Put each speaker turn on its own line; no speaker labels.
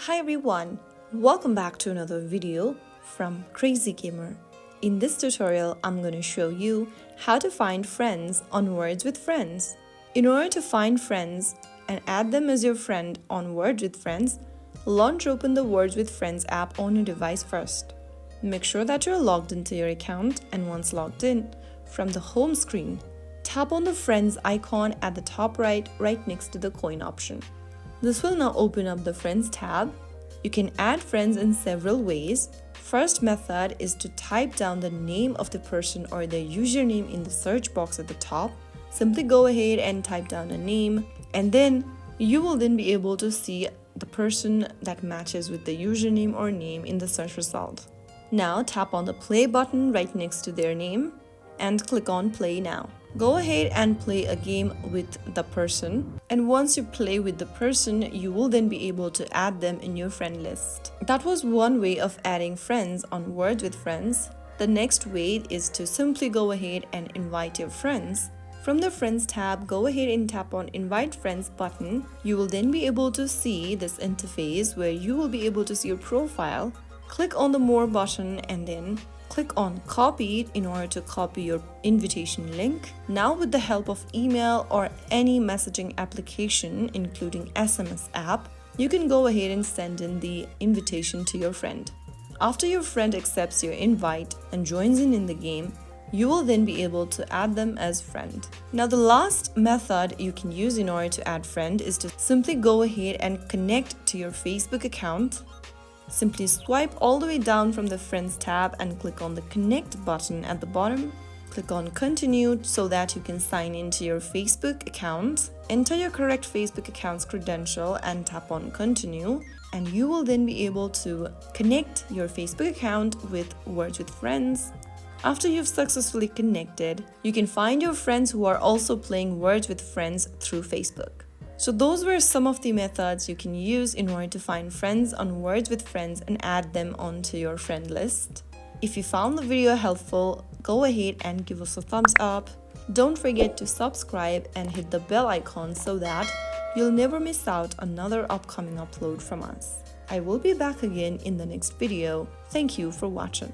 Hi everyone, welcome back to another video from Crazy Gamer. In this tutorial, I'm going to show you how to find friends on Words with Friends. In order to find friends and add them as your friend on Words with Friends, launch open the Words with Friends app on your device first. Make sure that you're logged into your account, and once logged in, from the home screen, tap on the Friends icon at the top right next to the coin option. This will now open up the Friends tab. You can add friends in several ways. First method is to type down the name of the person or their username in the search box at the top. Simply go ahead and type down a name, and then you will then be able to see the person that matches with the username or name in the search result. Now tap on the play button right next to their name and click on play now. Go ahead and play a game with the person, and once you play with the person, you will then be able to add them in your friend list. That was one way of adding friends on Words with Friends. The next way is to simply go ahead and invite your friends. From the Friends tab, go ahead and tap on Invite Friends button. You will then be able to see this interface where you will be able to see your profile. Click on the More button and then click on Copy it in order to copy your invitation link. Now with the help of email or any messaging application, including SMS app, you can go ahead and send in the invitation to your friend. After your friend accepts your invite and joins in the game, you will then be able to add them as friend. Now the last method you can use in order to add friend is to simply go ahead and connect to your Facebook account. Simply swipe all the way down from the Friends tab and click on the Connect button at the bottom. Click on Continue so that you can sign into your Facebook account. Enter your correct Facebook account's credential and tap on Continue, and you will then be able to connect your Facebook account with Words with Friends. After you've successfully connected, you can find your friends who are also playing Words with Friends through Facebook. So those were some of the methods you can use in order to find friends on Words with Friends and add them onto your friend list. If you found the video helpful, go ahead and give us a thumbs up. Don't forget to subscribe and hit the bell icon so that you'll never miss out another upcoming upload from us. I will be back again in the next video. Thank you for watching.